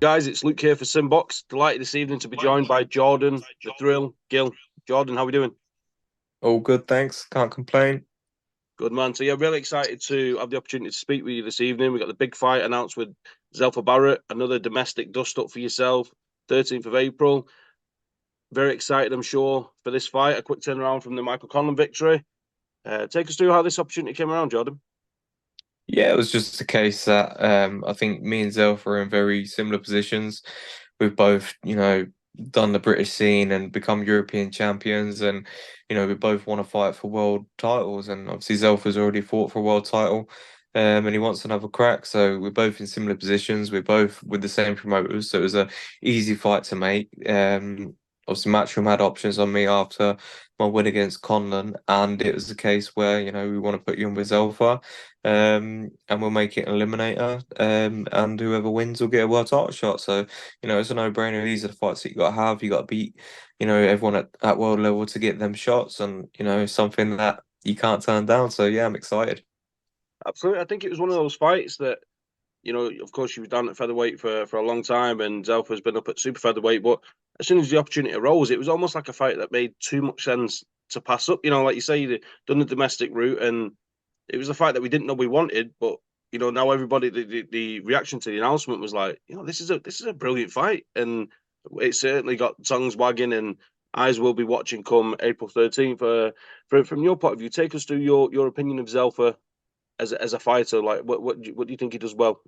Guys, it's Luke here for Simbox. Delighted this evening to be joined by Jordan, the Thrill, Gill. Jordan, how are we doing? All good, thanks. Can't complain. Good man. So yeah, really excited to have the opportunity to speak with you this evening. We got the big fight announced with Zelfa Barrett, another domestic dust up for yourself, 13th of April. Very excited, I'm sure, for this fight. A quick turnaround from the Michael Conlan victory. Take us through how this opportunity came around, Jordan. Yeah, it was just a case that I think me and Zelf are in very similar positions. We've both, done the British scene and become European champions, and we both want to fight for world titles. And obviously, Zelf has already fought for a world title, and he wants another crack. So we're both in similar positions. We're both with the same promoters, so it was a easy fight to make. Obviously, Matchroom had options on me after my win against Conlan, and it was a case where we want to put you in with Zelfa. And we'll make it an eliminator. And whoever wins will get a world title shot. So, it's a no-brainer. These are the fights that you got to have. You got to beat, everyone at world level to get them shots, and something that you can't turn down. So, yeah, I'm excited. Absolutely. I think it was one of those fights that of course, you was down at featherweight for a long time, and Zelfa's been up at super featherweight. But as soon as the opportunity arose, it was almost like a fight that made too much sense to pass up. Like you say, you'd done the domestic route, and it was a fight that we didn't know we wanted. But now everybody, the reaction to the announcement was like, this is a brilliant fight, and it certainly got tongues wagging, and eyes will be watching come April 13th. From your point of view, take us through your opinion of Zelfa as a fighter. Like, what do you think he does well?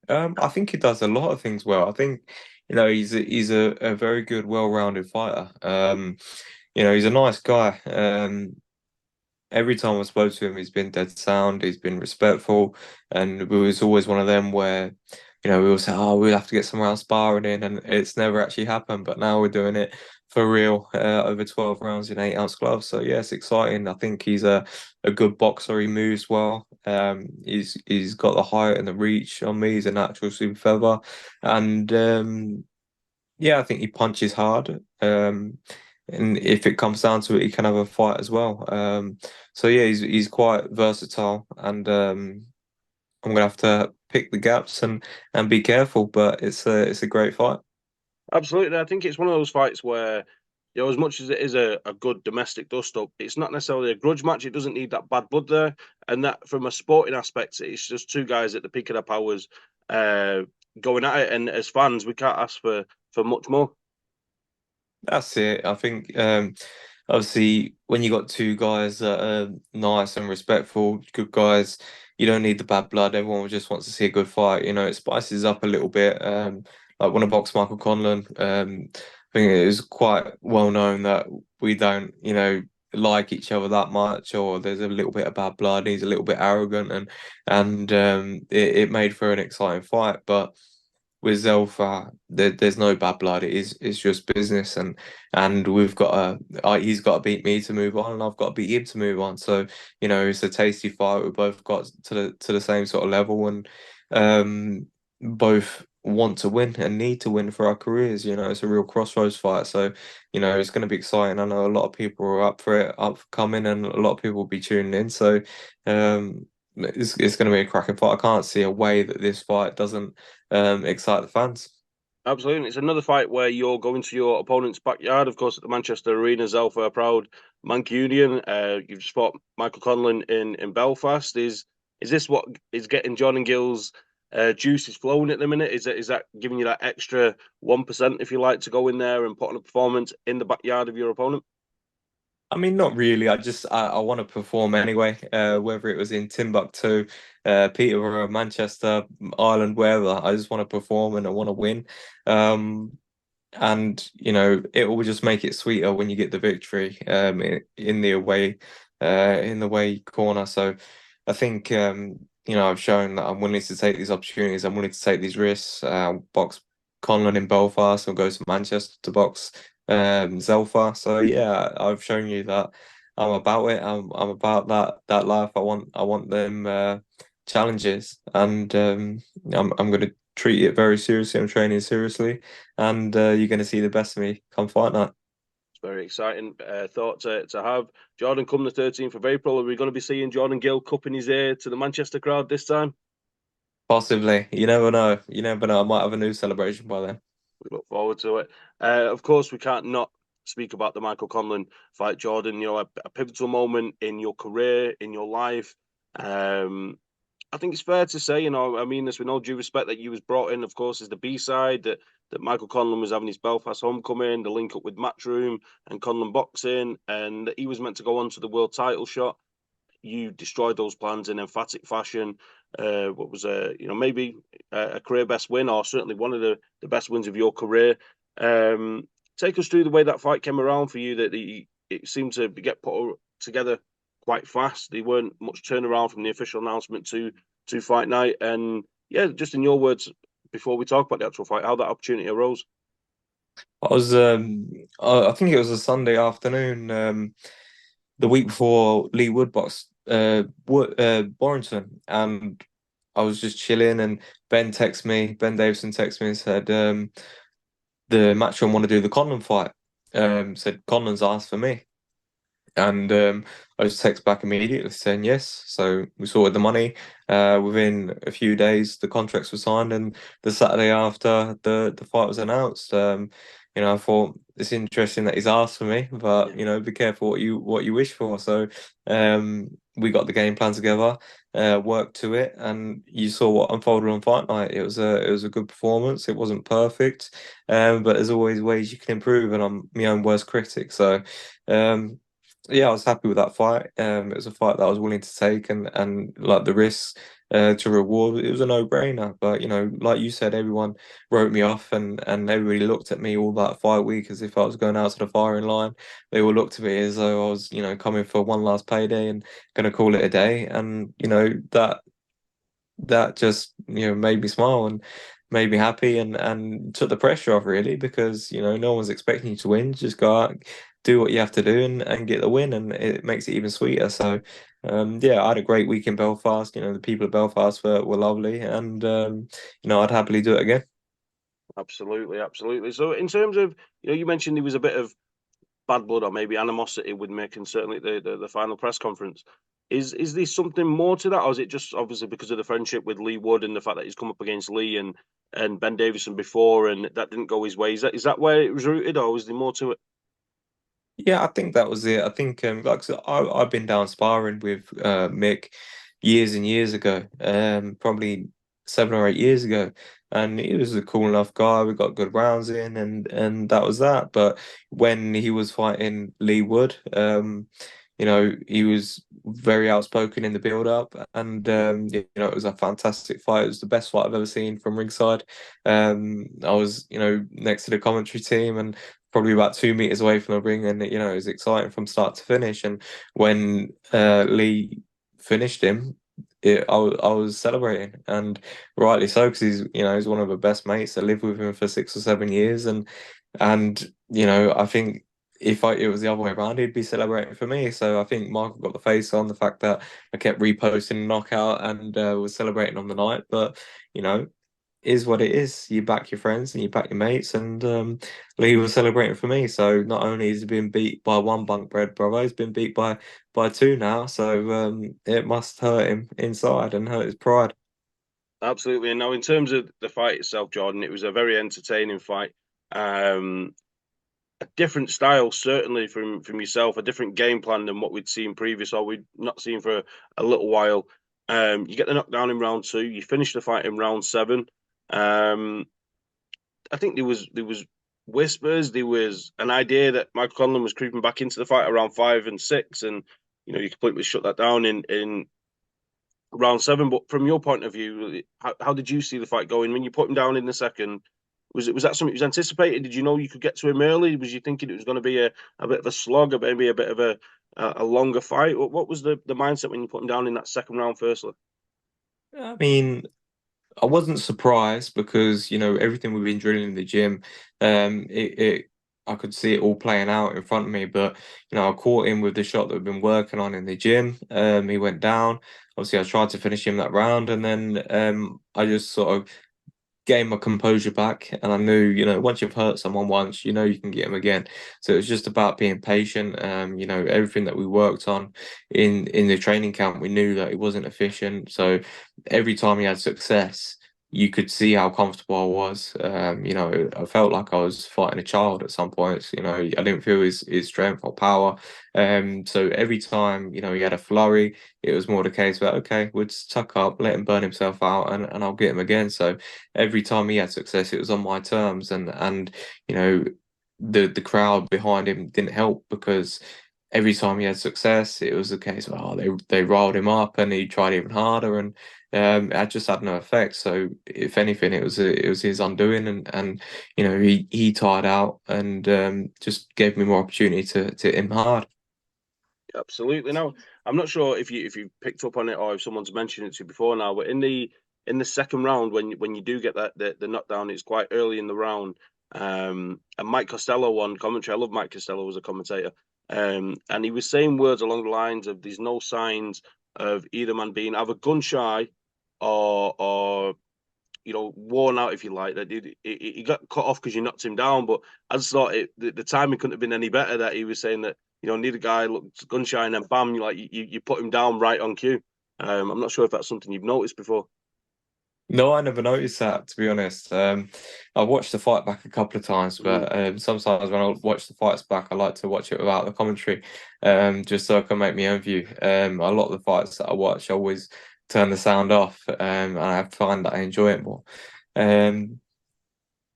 I think he does a lot of things well. I think, he's a very good, well-rounded fighter. He's a nice guy. Every time I spoke to him, he's been dead sound, he's been respectful, and it was always one of them where, we all say, oh, we'll have to get some round sparring in, and it's never actually happened, but now we're doing it for real, over 12 rounds in 8-ounce gloves. So yeah, it's exciting. I think he's a good boxer. He moves well. He's got the height and the reach on me. He's a natural super feather, and yeah, I think he punches hard. And if it comes down to it, he can have a fight as well. So yeah, he's quite versatile, and I'm gonna have to pick the gaps and be careful. But it's a great fight. Absolutely. I think it's one of those fights where, as much as it is a good domestic dust up, it's not necessarily a grudge match. It doesn't need that bad blood there. And that from a sporting aspect, it's just two guys at the peak of their powers uh, going at it. And as fans, we can't ask for much more. That's it. I think obviously when you got two guys that are nice and respectful, good guys, you don't need the bad blood. Everyone just wants to see a good fight. It spices up a little bit. Like when I boxed Michael Conlan, I think it is quite well known that we don't, like each other that much, or there's a little bit of bad blood. He's a little bit arrogant, and it made for an exciting fight, but with Zelfa, there's no bad blood. It's just business, and we've got he's got to beat me to move on, and I've got to beat him to move on. So it's a tasty fight. We both got to the same sort of level, and both want to win and need to win for our careers. It's a real crossroads fight. So it's going to be exciting. I know a lot of people are up for it, up for coming, and a lot of people will be tuning in. So it's going to be a cracking fight. I can't see a way that this fight doesn't excite the fans. Absolutely. It's another fight where you're going to your opponent's backyard, of course, at the Manchester Arena. Zelfa, a proud Mancunian. You've just fought Michael Conlan in Belfast. Is this what is getting Jordan Gill's juices flowing at the minute? Is that giving you that extra 1%, if you like, to go in there and put on a performance in the backyard of your opponent? I mean, not really. I want to perform anyway, whether it was in Timbuktu, Peterborough, Manchester, Ireland, wherever. I just want to perform and I want to win. And it will just make it sweeter when you get the victory in the away corner. So I think I've shown that I'm willing to take these opportunities. I'm willing to take these risks. Box Conlon in Belfast, or go to Manchester to box Zelfa. So yeah, I've shown you that I'm about it. I'm about that life. I want them challenges, and I'm going to treat it very seriously. I'm training seriously, and you're going to see the best of me come fight night. It's very exciting thought to have. Jordan, come the 13th of April, are we going to be seeing Jordan Gill cupping his ear to the Manchester crowd this time? Possibly. You never know. You never know. I might have a new celebration by then. We look forward to it. Of course, we can't not speak about the Michael Conlan fight, Jordan. You know, a pivotal moment in your career, in your life. Um, I think it's fair to say, you know, I mean this with no due respect, that you was brought in, of course, as the B side. That Michael Conlan was having his Belfast homecoming, the link up with Matchroom and Conlan Boxing, and he was meant to go on to the world title shot. You destroyed those plans in emphatic fashion. What was you know, maybe a career best win, or certainly one of the best wins of your career. Take us through the way that fight came around for you. It seemed to get put together quite fast. There weren't much turnaround from the official announcement to fight night. And yeah, just in your words, before we talk about the actual fight, how that opportunity arose. I think it was a Sunday afternoon, the week before Lee Wood boxed Warrington, and I was just chilling, and Ben Davidson texted me and said, the matchroom want to do the Conlan fight. Said Conlan's asked for me. And I just text back immediately saying yes. So we sorted the money. Within a few days, the contracts were signed, and the Saturday after the fight was announced, I thought it's interesting that he's asked for me, but be careful what you wish for. So we got the game plan together, worked to it, and you saw what unfolded on fight night. It was a good performance. It wasn't perfect, but there's always ways you can improve, and I'm my own worst critic. So. Um, yeah, I was happy with that fight. It was a fight that I was willing to take, and like the risks to reward, it was a no-brainer. But like you said, everyone wrote me off, and everybody looked at me all that fight week as if I was going out to the firing line. They all looked at me as though I was, coming for one last payday and going to call it a day. And that just made me smile and made me happy, and took the pressure off, really, because no one's expecting you to win. Just go out, do what you have to do, and get the win, and it makes it even sweeter. So yeah, I had a great week in Belfast. The people of Belfast were lovely, and I'd happily do it again. Absolutely, absolutely. So in terms of, you mentioned there was a bit of bad blood or maybe animosity with Mick, and certainly the final press conference. Is there something more to that, or is it just obviously because of the friendship with Lee Wood and the fact that he's come up against Lee and Ben Davidson before, and that didn't go his way? Is that where it was rooted, or was there more to it? Yeah, I think that was it. I think, like I said, I've been down sparring with Mick years and years ago, probably 7 or 8 years ago, and he was a cool enough guy. We got good rounds in, and that was that. But when he was fighting Lee Wood, he was very outspoken in the build-up, and it was a fantastic fight. It was the best fight I've ever seen from ringside. I was, next to the commentary team, and probably about 2 meters away from the ring, and it was exciting from start to finish. And when Lee finished him, I was celebrating, and rightly so, because he's one of the best mates. I lived with him for 6 or 7 years, and I think if it was the other way around, he'd be celebrating for me. So I think Michael got the face on the fact that I kept reposting knockout, and was celebrating on the night. But is what it is. You back your friends and you back your mates, and Lee was celebrating for me. So not only has he been beat by one bunk bred brother, he's been beat by two now. So it must hurt him inside and hurt his pride. Absolutely. And now, in terms of the fight itself, Jordan, it was a very entertaining fight. Um, a different style, certainly from yourself, a different game plan than what we'd seen previous, or we'd not seen for a little while. You get the knockdown in round two. You finish the fight in round seven. Um, I think there was whispers, there was an idea that Michael Conlan was creeping back into the fight around five and six, and you completely shut that down in round seven. But from your point of view, how did you see the fight going when you put him down in the second? Was that something you was anticipated? Did you know you could get to him early? Was you thinking it was going to be a bit of a slog, or maybe a bit of a longer fight? What was the mindset when you put him down in that second round, firstly? I mean, I wasn't surprised because everything we've been drilling in the gym, it I could see it all playing out in front of me. But I caught him with the shot that we've been working on in the gym. He went down. Obviously, I tried to finish him that round, and then I just sort of getting my composure back, and I knew, once you've hurt someone once, you can get them again. So it was just about being patient. Everything that we worked on in the training camp, we knew that it wasn't efficient. So every time he had success, you could see how comfortable I was. I felt like I was fighting a child at some points. I didn't feel his strength or power. So every time, he had a flurry, it was more the case where, okay, we'll just tuck up, let him burn himself out, and I'll get him again. So every time he had success, it was on my terms, and you know, the crowd behind him didn't help because every time he had success, it was a case of, oh, they riled him up and he tried even harder, and it just had no effect. So if anything, it was his undoing, and he tired out and just gave me more opportunity to hit him hard. Absolutely. Now, I'm not sure if you picked up on it or if someone's mentioned it to you before now, but in the second round, when you do get the knockdown, it's quite early in the round. And Mike Costello on commentary. I love Mike Costello as a commentator. And he was saying words along the lines of there's no signs of either man being either gun shy or worn out, if you like. That he got cut off because you knocked him down. But I just thought the timing couldn't have been any better. That he was saying that neither guy looked gun shy, and then bam, you put him down right on cue. I'm not sure if that's something you've noticed before. No, I never noticed that, to be honest. I watched the fight back a couple of times, Mm. but sometimes when I watch the fights back, I like to watch it without the commentary, just so I can make my own view. A lot of the fights that I watch, I always turn the sound off, and I find that I enjoy it more. Um,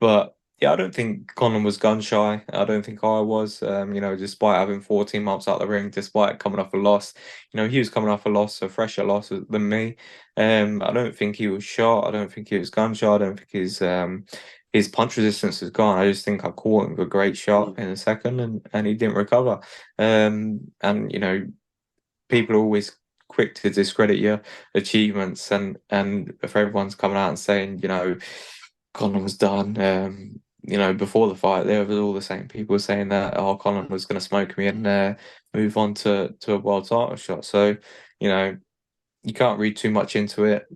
but yeah, I don't think Conlan was gun shy. I don't think I was. Despite having 14 months out of the ring, despite coming off a loss, he was coming off a loss, a fresher loss than me. I don't think he was shot. I don't think he was gun shy. I don't think his punch resistance is gone. I just think I caught him with a great shot Mm. in a second, and he didn't recover. And people are always quick to discredit your achievements, and if everyone's coming out and saying, Conor was done. Before the fight, there was all the same people saying that, oh, Conor was going to smoke me and move on to a world title shot. So, you know, you can't read too much into it.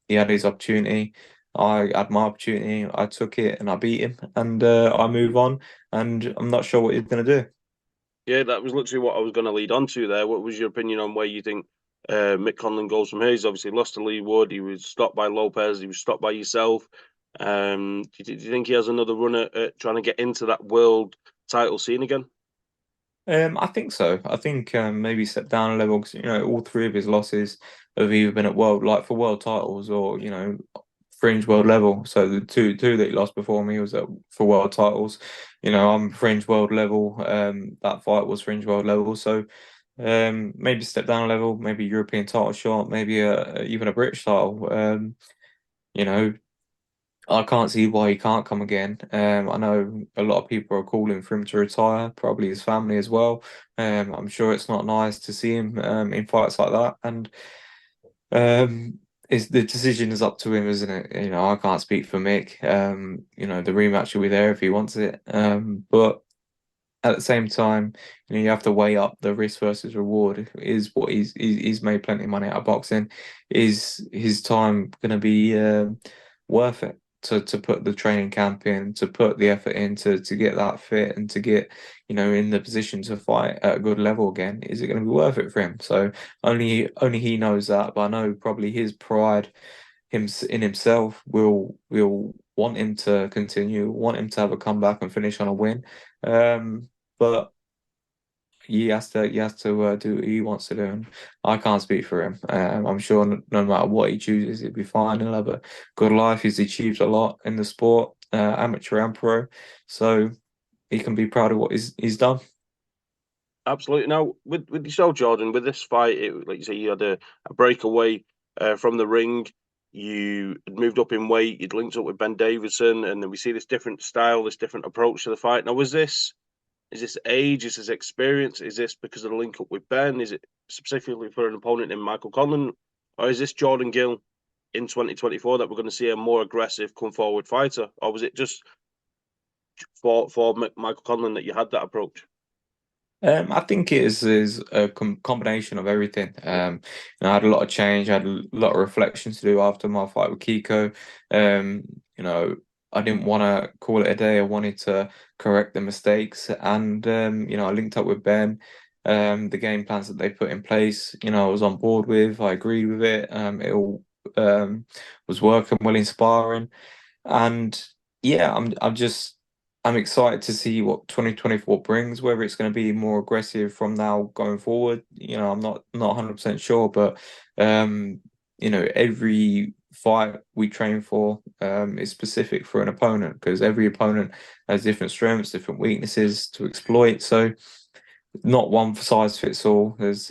He had his opportunity. I had my opportunity. I took it and I beat him, and I move on. And I'm not sure what he's going to do. Yeah, that was literally what I was going to lead on to there. What was your opinion on where you think Mick Conlan goes from here? He's obviously lost to Lee Wood. He was stopped by Lopez. He was stopped by yourself. Do you think he has another run at trying to get into that world title scene again? I think so. I think maybe step down a level because all three of his losses have either been at like for world titles or fringe world level. So the two that he lost before me was for world titles. I'm fringe world level. That fight was fringe world level. So maybe step down a level, maybe European title shot, maybe even a British title. You know, I can't see why he can't come again. I know a lot of people are calling for him to retire, probably his family as well. I'm sure it's not nice to see him in fights like that, and is the decision is up to him, isn't it? I can't speak for Mick. The rematch will be there if he wants it. But at the same time, you have to weigh up the risk versus reward. Is what he's made plenty of money out of boxing. Is his time going to be worth it to put the training camp in, to put the effort in to get that fit and to get in the position to fight at a good level again? Is it going to be worth it for him? So only he knows that. But I know probably his pride in himself will want him to continue, want him to have a comeback and finish on a win. But he has to do what he wants to do, and I can't speak for him. I'm sure no matter what he chooses, he'll be fine. He'll have a good life. He's achieved a lot in the sport, amateur and pro, so he can be proud of what he's done. Absolutely. Now, with yourself, Jordan, with this fight, like you say, you had a breakaway from the ring. You had moved up in weight. You'd linked up with Ben Davidson, and then we see this different style, this different approach to the fight. Now, is this age? Is this experience? Is this because of the link up with Ben? Is it specifically for an opponent in Michael Conlan? Or is this Jordan Gill in 2024 that we're going to see a more aggressive, come forward fighter? Or was it just for Michael Conlan that you had that approach? I think it is a combination of everything. I had a lot of change. I had a lot of reflection to do after my fight with Kiko. I didn't want to call it a day. I wanted to correct the mistakes, and I linked up with Ben. The game plans that they put in place, I was on board with. I agreed with it. It all was working well in sparring, and yeah, I'm excited to see what 2024 brings. Whether it's going to be more aggressive from now going forward, I'm not 100% sure, but every fight we train for is specific for an opponent because every opponent has different strengths, different weaknesses to exploit. So not one size fits all. There's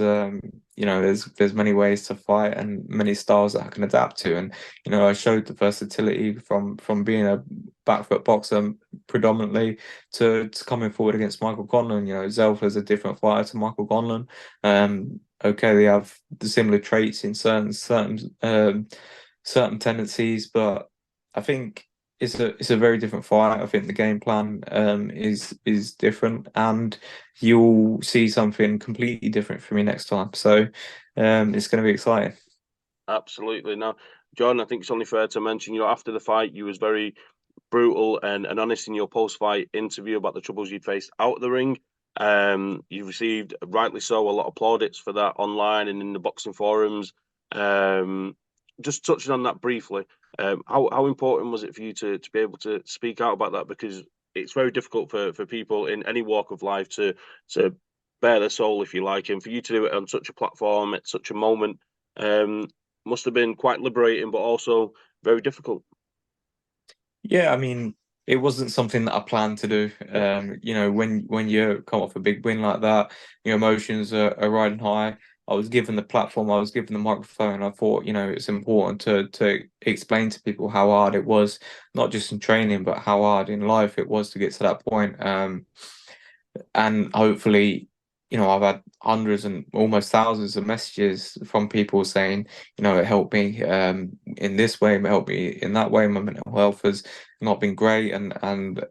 many ways to fight and many styles that I can adapt to. And I showed the versatility from being a back foot boxer predominantly to coming forward against Michael Conlan. Zelfa is a different fighter to Michael Conlan. Okay, they have the similar traits in certain tendencies, but I think it's a very different fight. I think the game plan is different, and you'll see something completely different from me next time. So it's going to be exciting. Absolutely. Now, Jordan, I think it's only fair to mention, after the fight, you was very brutal and honest in your post-fight interview about the troubles you'd faced out of the ring. You received, rightly so, a lot of plaudits for that online and in the boxing forums. Just touching on that briefly, how important was it for you to be able to speak out about that? Because it's very difficult for people in any walk of life to bare their soul, if you like, and for you to do it on such a platform at such a moment, must have been quite liberating, but also very difficult. Yeah, I mean, it wasn't something that I planned to do. When you come off a big win like that, your emotions are riding high. I was given the platform, I was given the microphone. I thought, it's important to explain to people how hard it was, not just in training, but how hard in life it was to get to that point. And hopefully, I've had hundreds and almost thousands of messages from people saying, it helped me in this way, it helped me in that way. My mental health has not been great, and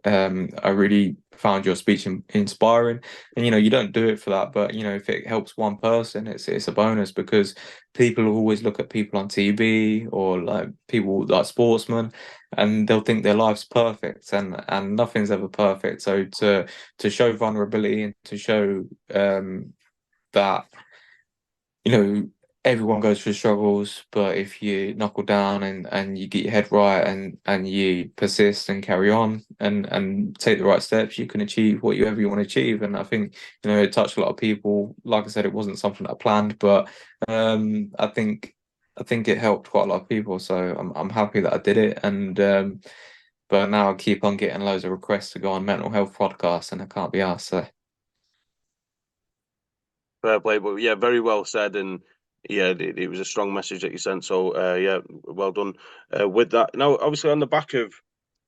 I really found your speech inspiring. And you don't do it for that, but if it helps one person, it's a bonus because people always look at people on TV or like people like sportsmen, and they'll think their life's perfect, and nothing's ever perfect. So to show vulnerability and to show that you know everyone goes through struggles, but if you knuckle down and you get your head right and you persist and carry on and take the right steps, you can achieve whatever you want to achieve. And I think it touched a lot of people. Like I said, it wasn't something I planned, but I think it helped quite a lot of people. So I'm happy that I did it. And but now I keep on getting loads of requests to go on mental health podcasts, and I can't be asked. So Fair play, but yeah, very well said, and yeah, it was a strong message that you sent. So yeah, well done with that. Now, obviously, on the back of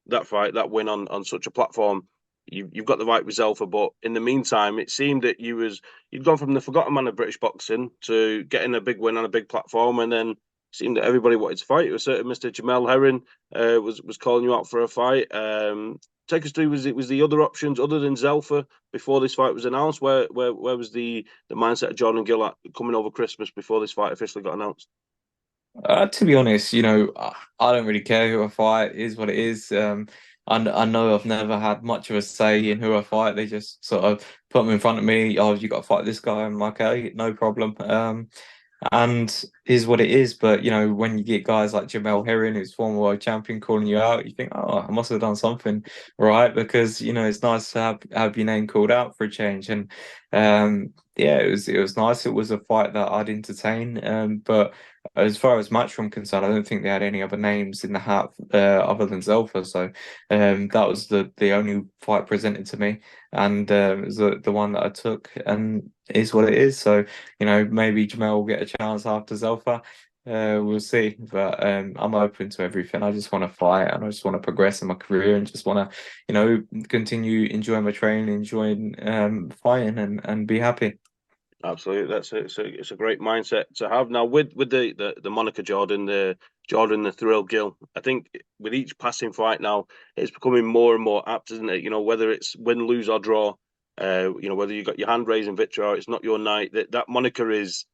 that fight, that win on such a platform, you've got the right with Zelfa. But in the meantime, it seemed that you'd gone from the forgotten man of British boxing to getting a big win on a big platform, and then it seemed that everybody wanted to fight. It was certain Mr. Jamel Herring was calling you out for a fight. Take us through, was the other options other than Zelfa before this fight was announced? Where was the mindset of Jordan Gill at coming over Christmas before this fight officially got announced? to be honest, I don't really care who I fight. It is what it is. I know I've never had much of a say in who I fight. They just sort of put them in front of me. Oh, you got to fight this guy. I'm like, okay, no problem. And is what it is. But when you get guys like Jamel Herring, who's former world champion, calling you out, you think, oh, I must have done something right because it's nice to have your name called out for a change. And yeah, it was nice. It was a fight that I'd entertain. But as far as Matchroom concerned, I don't think they had any other names in the hat other than Zelfa. So that was the only fight presented to me, and it was the one that I took, and is what it is. So maybe Jamel will get a chance after Zelfa. We'll see, but I'm open to everything. I just want to fight, and I just want to progress in my career, and just want to, continue enjoying my training, enjoying fighting, and be happy. Absolutely, it's a great mindset to have. Now with the moniker Jordan, the Thrill Gill, I think with each passing fight now, it's becoming more and more apt, isn't it? Whether it's win, lose or draw, whether you got your hand raising victory or it's not your night, that moniker is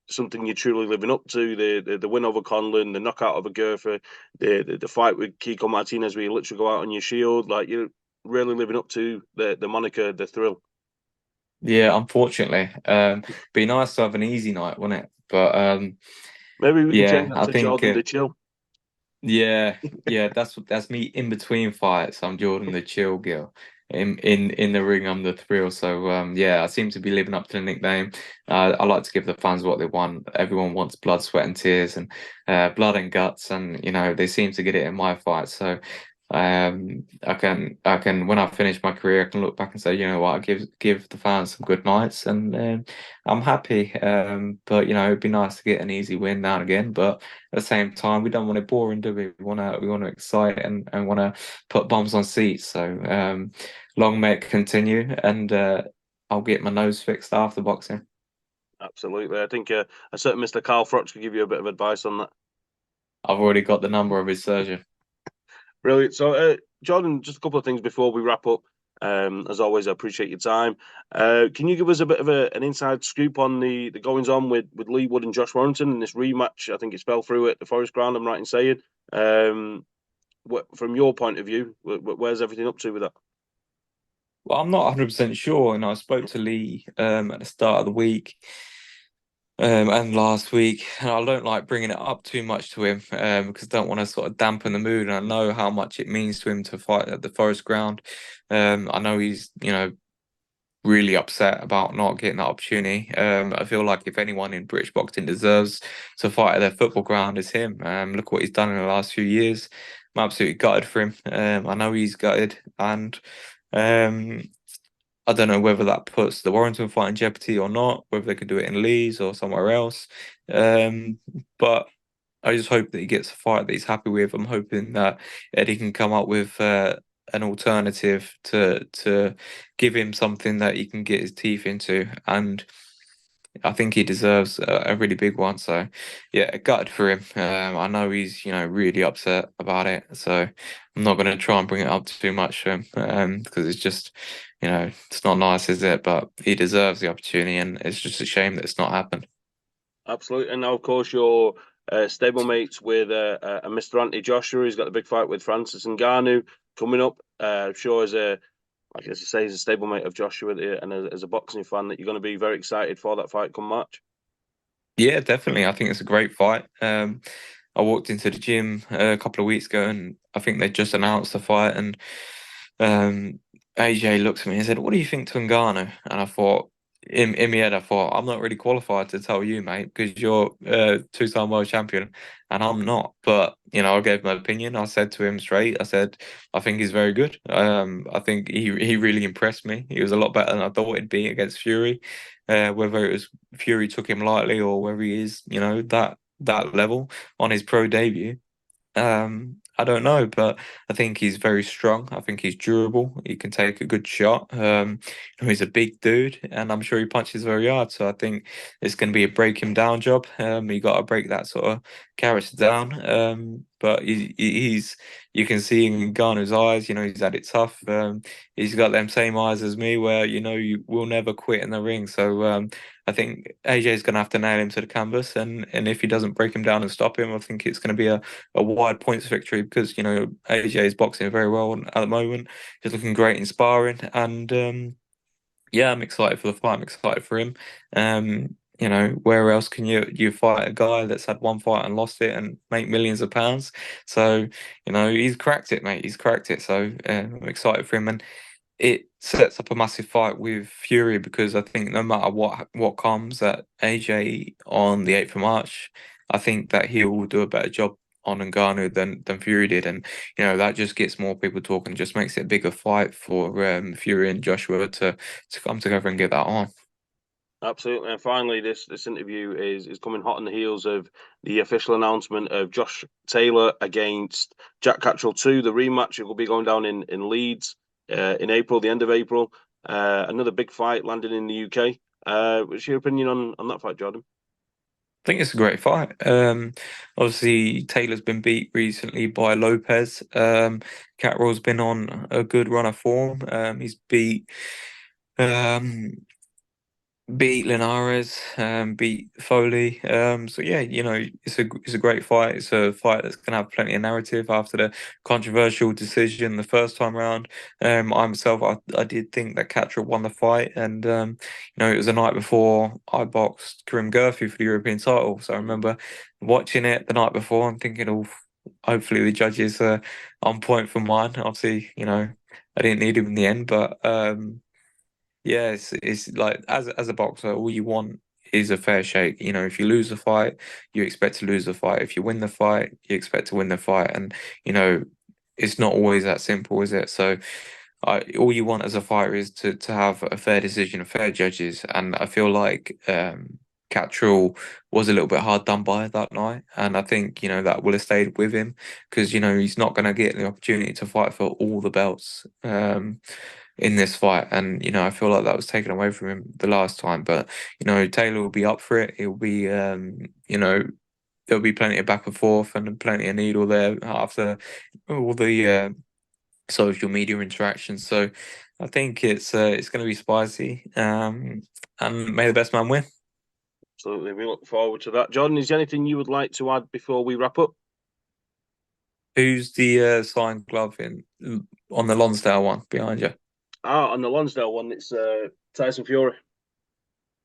something you're truly living up to. The win over Conlan, the knockout over Gurfa, the fight with Kiko Martinez, where you literally go out on your shield, like you're really living up to the moniker, the thrill. Yeah, unfortunately. Be nice to have an easy night, wouldn't it? But Maybe we can change yeah, that I to think Jordan the Chill. yeah, yeah, that's me in between fights. I'm Jordan the Chill Gill. In the ring, I'm the thrill. So yeah, I seem to be living up to the nickname. I like to give the fans what they want. Everyone wants blood, sweat, and tears, and blood and guts, and they seem to get it in my fight. So I can when I finish my career, I can look back and say, you know what, I give the fans some good nights, and I'm happy. But it'd be nice to get an easy win now and again. But at the same time, we don't want it boring, do we? We want to excite and want to put bums on seats. So long may it continue, and I'll get my nose fixed after boxing. Absolutely. I think a certain Mr. Carl Froch could give you a bit of advice on that. I've already got the number of his surgeon. Brilliant. So, Jordan, just a couple of things before we wrap up. As always, I appreciate your time. Can you give us a bit of an inside scoop on the goings on with Lee Wood and Josh Warrington in this rematch? I think it fell through at the Forest Ground. I'm right in saying. From your point of view, where's everything up to with that? Well, I'm not 100% sure, and I spoke to Lee at the start of the week. And last week, and I don't like bringing it up too much to him because I don't want to sort of dampen the mood. And I know how much it means to him to fight at the Forest Ground. I know he's, really upset about not getting that opportunity. I feel like if anyone in British boxing deserves to fight at their football ground, it's him. Look what he's done in the last few years. I'm absolutely gutted for him. I know he's gutted, and um, I don't know whether that puts the Warrington fight in jeopardy or not, whether they could do it in Leeds or somewhere else. Um, but I just hope that he gets a fight that he's happy with. I'm hoping that Eddie can come up with an alternative to give him something that he can get his teeth into, and I think he deserves a really big one. So, yeah, gutted for him. I know he's really upset about it, so I'm not going to try and bring it up too much to him because it's just it's not nice, is it? But he deserves the opportunity, and it's just a shame that it's not happened. Absolutely. And now, of course, your stablemates with Mr. Anthony Joshua. He's got the big fight with Francis Ngannou coming up. I'm sure as a like as you say, as a stablemate of Joshua and as a boxing fan, that you're going to be very excited for that fight come March. Yeah, definitely. I think it's a great fight. I walked into the gym a couple of weeks ago, and I think they just announced the fight. And um, AJ looked at me and said, "What do you think to Ngannou?" And I thought, in my head, I thought, "I'm not really qualified to tell you, mate, because you're a two-time world champion, and I'm not." But I gave my opinion. I said to him straight. I said, "I think he's very good. I think he really impressed me. He was a lot better than I thought he'd be against Fury. Whether it was Fury took him lightly or whether he is, that level on his pro debut." I don't know, but I think he's very strong. I think he's durable. He can take a good shot. He's a big dude, and I'm sure he punches very hard. So I think it's going to be a break him down job. You got to break that sort of character down. But he's you can see in Garner's eyes. He's had it tough. He's got them same eyes as me, where you will never quit in the ring. So I think AJ is going to have to nail him to the canvas, and if he doesn't break him down and stop him, I think it's going to be a wide points victory because AJ is boxing very well at the moment. He's looking great in sparring, and yeah, I'm excited for the fight. I'm excited for him. Where else can you fight a guy that's had one fight and lost it and make millions of pounds? So he's cracked it, mate. He's cracked it. So I'm excited for him, and it sets up a massive fight with Fury because I think no matter what comes at AJ on the 8th of March, I think that he will do a better job on Ngannou than Fury did, and that just gets more people talking, just makes it a bigger fight for Fury and Joshua to come together and get that on. Absolutely. And finally, this interview is coming hot on the heels of the official announcement of Josh Taylor against Jack Catterall 2, the rematch. It will be going down in Leeds in April, the end of April. Another big fight landing in the UK. What's your opinion on that fight, Jordan? I think it's a great fight. Obviously Taylor's been beat recently by Lopez. Catterall's been on a good run of form. He's beat um beat Linares, beat Foley. So yeah, it's a great fight. It's a fight that's gonna have plenty of narrative after the controversial decision the first time round. I myself, I did think that Catra won the fight, and it was the night before I boxed Karim Gurfi for the European title. So I remember watching it the night before and thinking, oh, hopefully the judges are on point for mine. Obviously, I didn't need him in the end, but yeah, it's like as a boxer, all you want is a fair shake. If you lose the fight, you expect to lose the fight. If you win the fight, you expect to win the fight. And you know, it's not always that simple, is it? So, all you want as a fighter is to have a fair decision, fair judges. And I feel like Cattrall was a little bit hard done by that night, and I think that will have stayed with him because he's not going to get the opportunity to fight for all the belts. In this fight. And, I feel like that was taken away from him the last time. But, Taylor will be up for it. He'll be, there'll be plenty of back and forth and plenty of needle there after all the social media interactions. So I think it's going to be spicy. And may the best man win. Absolutely. We look forward to that. Jordan, is there anything you would like to add before we wrap up? Who's the signed glove in on the Lonsdale one behind you? On the Lonsdale one, it's Tyson Fury.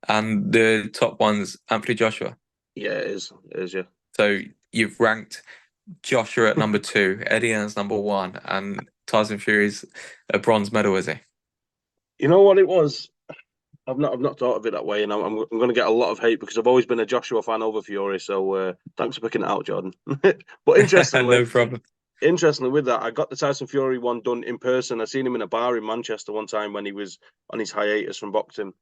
And the top one's Anthony Joshua. Yeah, it is. It is, yeah. So you've ranked Joshua at number two, Eddie Hearn's number one, and Tyson Fury's a bronze medal, is he? You know what it was? I've not thought of it that way, and I'm going to get a lot of hate because I've always been a Joshua fan over Fury. So thanks for picking it out, Jordan. But No problem. interestingly, with that, I got the Tyson Fury one done in person. I seen him in a bar in Manchester one time when he was on his hiatus from boxing.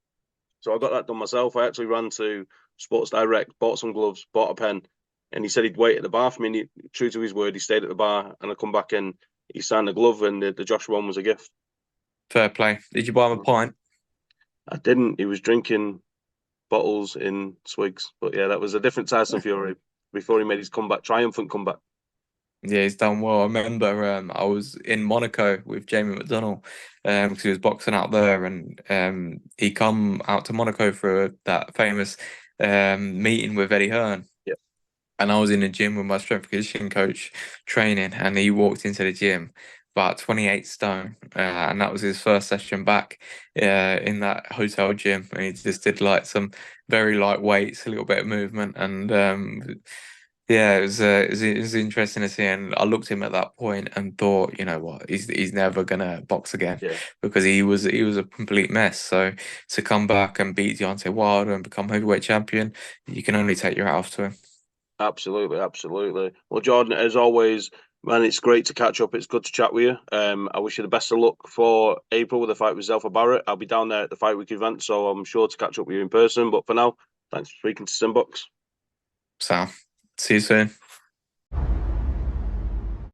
So I got that done myself. I actually ran to Sports Direct, bought some gloves, bought a pen, and he said he'd wait at the bar for me. And true to his word, he stayed at the bar, and I come back and he signed the glove, and the Joshua one was a gift. Fair play. Did you buy him a pint? I didn't. He was drinking bottles in swigs, but yeah, that was a different Tyson Fury before he made his comeback, triumphant comeback. Yeah, he's done well. I remember I was in Monaco with Jamie McDonnell because he was boxing out there, and he come out to Monaco for that famous meeting with Eddie Hearn. Yeah, And I was in the gym with my strength and conditioning coach training, and he walked into the gym about 28 stone, and that was his first session back in that hotel gym, and he just did like some very light weights, a little bit of movement, and yeah, it was interesting to see. And I looked at him at that point and thought, you know what, he's never gonna box again yeah. because he was a complete mess. So to come back and beat Deontay Wilder and become heavyweight champion, you can only take your hat off to him. Absolutely, absolutely. Well, Jordan, as always, man, it's great to catch up. It's good to chat with you. I wish you the best of luck for April with the fight with Zelfa Barrett. I'll be down there at the Fight Week event, so I'm sure to catch up with you in person. But for now, thanks for speaking to Simbox. So see you soon.